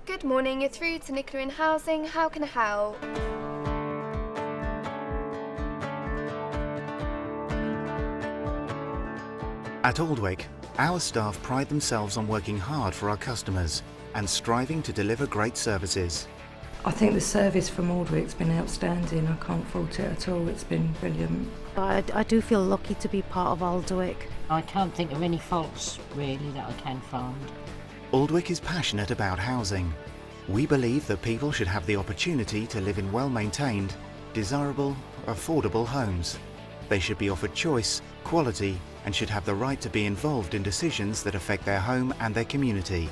Good morning, you're through to Nicola in Housing. How can I help? At Oldwick, our staff pride themselves on working hard for our customers and striving to deliver great services. I think the service from Aldwyck's been outstanding. I can't fault it at all. It's been brilliant. I do feel lucky to be part of Aldwyck. I can't think of any faults really that I can find. Oldwick is passionate about housing. We believe that people should have the opportunity to live in well-maintained, desirable, affordable homes. They should be offered choice, quality, and should have the right to be involved in decisions that affect their home and their community.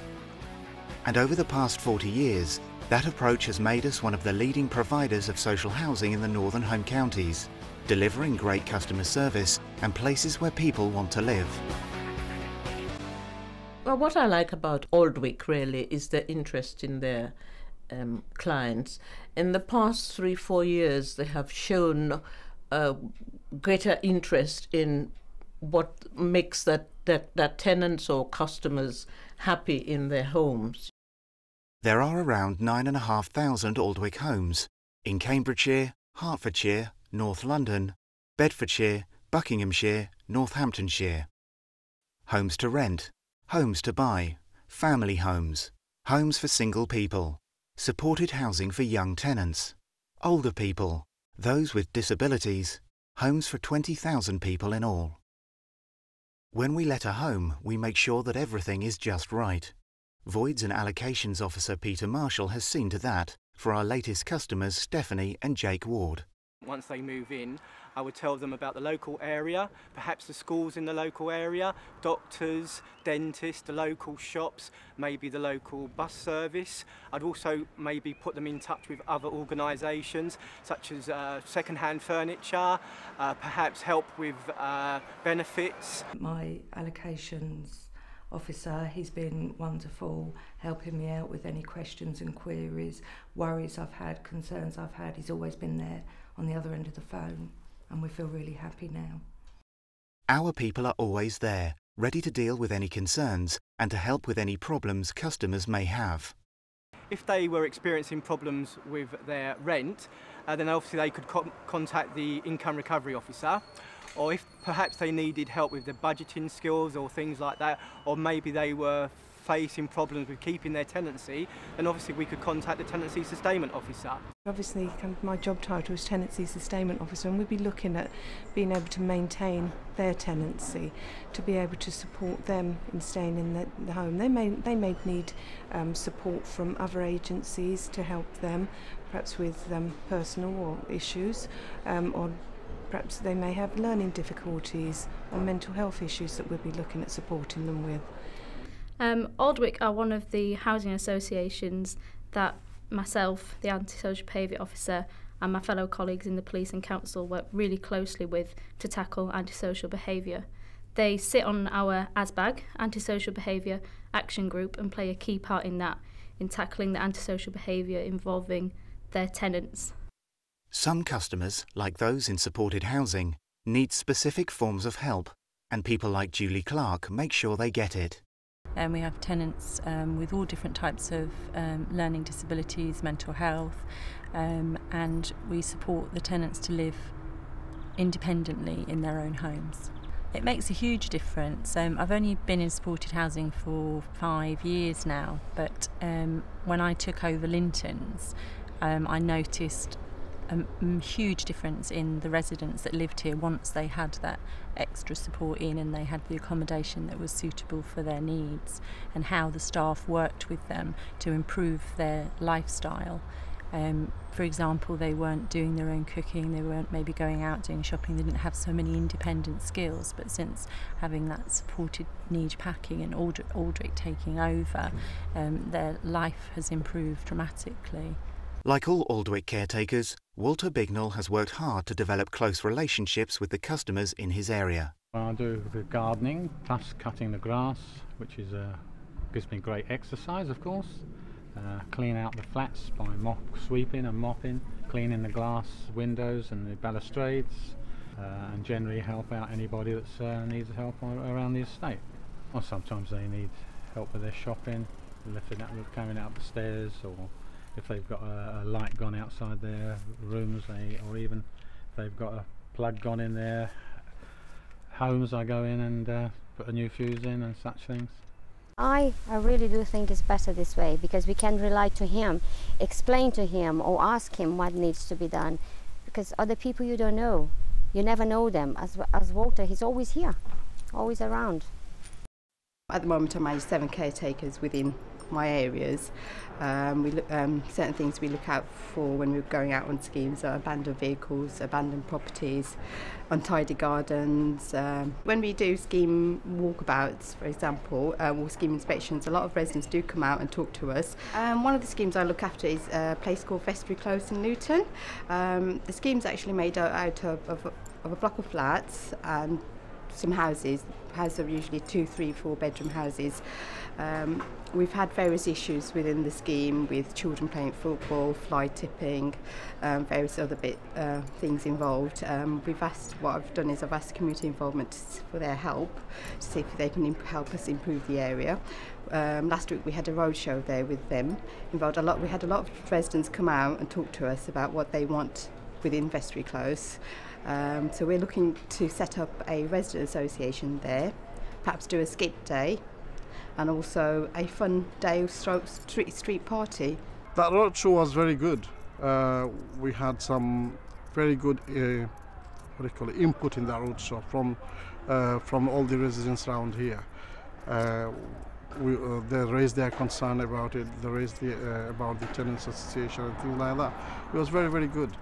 And over the past 40 years, that approach has made us one of the leading providers of social housing in the northern home counties, delivering great customer service and places where people want to live. Well, what I like about Oldwick really is the interest in their clients. In the past 3-4 years, they have shown greater interest in what makes that tenants or customers happy in their homes. There are around 9,500 Oldwick homes in Cambridgeshire, Hertfordshire, North London, Bedfordshire, Buckinghamshire, Northamptonshire. Homes to rent, homes to buy, family homes, homes for single people, supported housing for young tenants, older people, those with disabilities, homes for 20,000 people in all. When we let a home, we make sure that everything is just right. Voids and Allocations Officer Peter Marshall has seen to that for our latest customers Stephanie and Jake Ward. Once they move in, I would tell them about the local area, perhaps the schools in the local area, doctors, dentists, the local shops, maybe the local bus service. I'd also maybe put them in touch with other organisations such as second-hand furniture, perhaps help with benefits. My allocations officer, he's been wonderful, helping me out with any questions and queries, worries I've had, concerns I've had. He's always been there on the other end of the phone, and we feel really happy now. Our people are always there, ready to deal with any concerns and to help with any problems customers may have. If they were experiencing problems with their rent, then obviously they could contact the income recovery officer, or if perhaps they needed help with their budgeting skills or things like that, or maybe they were facing problems with keeping their tenancy, then obviously we could contact the tenancy sustainment officer. Obviously my job title is tenancy sustainment officer, and we'd be looking at being able to maintain their tenancy, to be able to support them in staying in the home. They may need support from other agencies to help them, perhaps with personal or issues, or perhaps they may have learning difficulties or mental health issues that we'll be looking at supporting them with. Oldwick are one of the housing associations that myself, the antisocial behaviour officer, and my fellow colleagues in the police and council work really closely with to tackle antisocial behaviour. They sit on our ASBAG, Antisocial Behaviour Action Group, and play a key part in that, in tackling the antisocial behaviour involving their tenants. Some customers, like those in supported housing, need specific forms of help, and people like Julie Clark make sure they get it. We have tenants with all different types of learning disabilities, mental health, and we support the tenants to live independently in their own homes. It makes a huge difference. I've only been in supported housing for 5 years now, but when I took over Linton's, I noticed a huge difference in the residents that lived here once they had that extra support in and they had the accommodation that was suitable for their needs, and how the staff worked with them to improve their lifestyle. For example, they weren't doing their own cooking, they weren't maybe going out doing shopping, they didn't have so many independent skills, but since having that supported need packing and Aldwyck taking over, their life has improved dramatically. Like all Oldwick caretakers, Walter Bignell has worked hard to develop close relationships with the customers in his area. I do the gardening plus cutting the grass, which gives me great exercise, of course. Clean out the flats by sweeping and mopping, cleaning the glass windows and the balustrades, and generally help out anybody that needs help around the estate. Or sometimes they need help with their shopping, carrying it up the stairs, or if they've got a light gone outside their rooms, or even if they've got a plug gone in their homes, I go in and put a new fuse in and such things. I really do think it's better this way, because we can rely to him, explain to him or ask him what needs to be done, because other people you don't know, you never know them. As Walter, he's always here, always around. At the moment I manage 7 caretakers within my areas. Certain things we look out for when we're going out on schemes are abandoned vehicles, abandoned properties, untidy gardens. When we do scheme walkabouts, for example, or scheme inspections, a lot of residents do come out and talk to us. One of the schemes I look after is a place called Vestry Close in Luton. The scheme's actually made out of a block of flats and some houses. Houses are usually 2, 3, 4 bedroom houses. We've had various issues within the scheme with children playing football, fly tipping, various other things involved. What I've done is I've asked community involvement for their help to see if they can help us improve the area. Last week we had a roadshow there with them. We had a lot of residents come out and talk to us about what they want within Vestry Close. So we're looking to set up a resident association there, perhaps do a skip day, and also a fun day of street party. That roadshow was very good. We had some very good input in that roadshow from all the residents around here. They raised their concern about it. They raised about the tenants association and things like that. It was very, very good.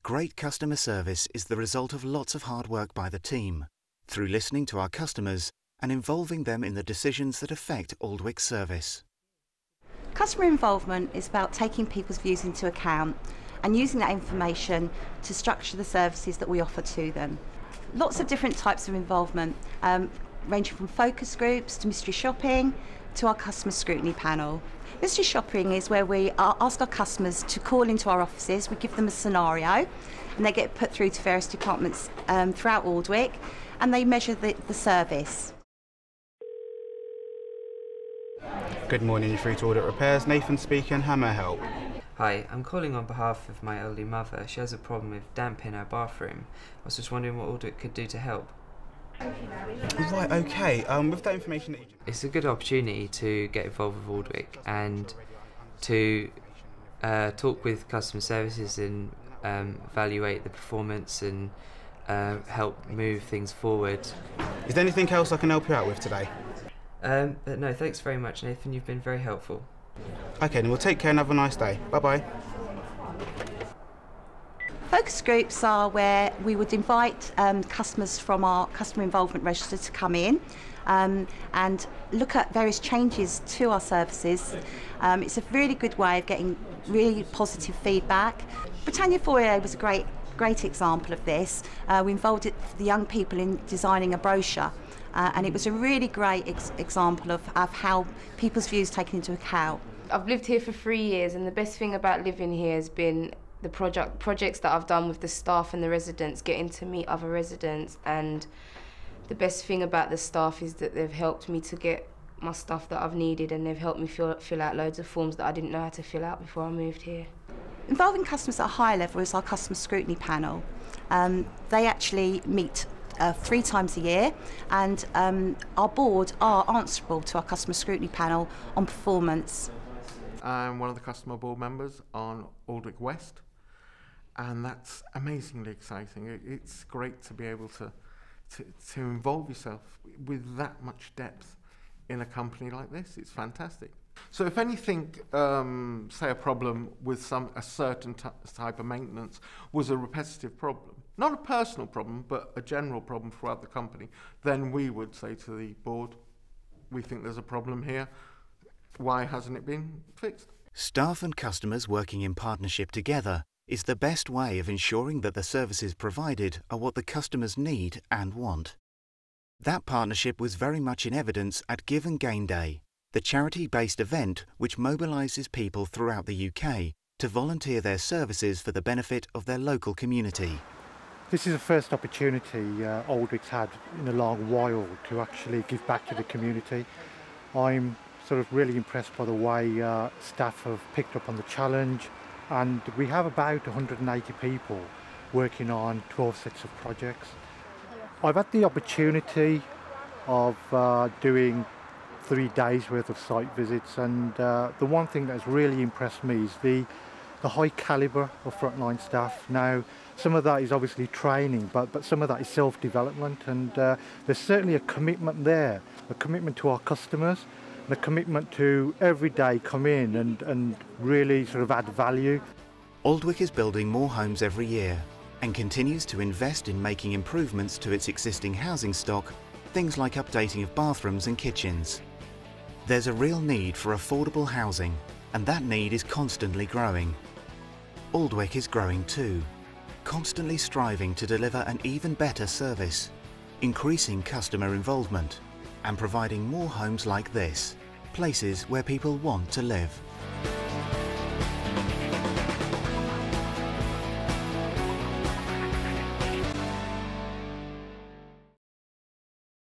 Great customer service is the result of lots of hard work by the team, through listening to our customers and involving them in the decisions that affect Aldwyck's service. Customer involvement is about taking people's views into account and using that information to structure the services that we offer to them. Lots of different types of involvement, ranging from focus groups to mystery shopping to our customer scrutiny panel. Mystery shopping is where we ask our customers to call into our offices. We give them a scenario and they get put through to various departments throughout Oldwick, and they measure the service. Good morning, you're through to Audit Repairs. Nathan speaking, how may I help? Hi, I'm calling on behalf of my elderly mother. She has a problem with damp in her bathroom. I was just wondering what Oldwick could do to help. Right, okay. With that information that you... It's a good opportunity to get involved with Oldwick and to talk with customer services and evaluate the performance and help move things forward. Is there anything else I can help you out with today? But no, thanks very much, Nathan. You've been very helpful. Okay, then we'll take care and have a nice day. Bye-bye. Focus groups are where we would invite customers from our customer involvement register to come in and look at various changes to our services. It's a really good way of getting really positive feedback. Britannia Foyer was a great example of this. We involved the young people in designing a brochure, and it was a really great example of how people's views taken into account. I've lived here for 3 years, and the best thing about living here has been the projects that I've done with the staff and the residents, getting to meet other residents, and the best thing about the staff is that they've helped me to get my stuff that I've needed, and they've helped me fill out loads of forms that I didn't know how to fill out before I moved here. Involving customers at a higher level is our customer scrutiny panel. They actually meet 3 times a year, and our board are answerable to our customer scrutiny panel on performance. I'm one of the customer board members on Oldwick West, and that's amazingly exciting. It's great to be able to involve yourself with that much depth in a company like this. It's fantastic. So if anything, say a problem with a certain type of maintenance was a repetitive problem, not a personal problem, but a general problem throughout the company, then we would say to the board, we think there's a problem here. Why hasn't it been fixed? Staff and customers working in partnership together is the best way of ensuring that the services provided are what the customers need and want. That partnership was very much in evidence at Give and Gain Day, the charity-based event which mobilises people throughout the UK to volunteer their services for the benefit of their local community. This is the first opportunity Oldwick's had in a long while to actually give back to the community. I'm sort of really impressed by the way staff have picked up on the challenge, and we have about 180 people working on 12 sets of projects. I've had the opportunity of doing 3 days worth of site visits, and the one thing that's really impressed me is the high calibre of frontline staff. Now, some of that is obviously training, but some of that is self-development, and there's certainly a commitment there, a commitment to our customers, and a commitment to every day come in and really sort of add value. Oldwick is building more homes every year and continues to invest in making improvements to its existing housing stock, things like updating of bathrooms and kitchens. There's a real need for affordable housing, and that need is constantly growing. Oldwick is growing too, constantly striving to deliver an even better service, increasing customer involvement, and providing more homes like this, places where people want to live.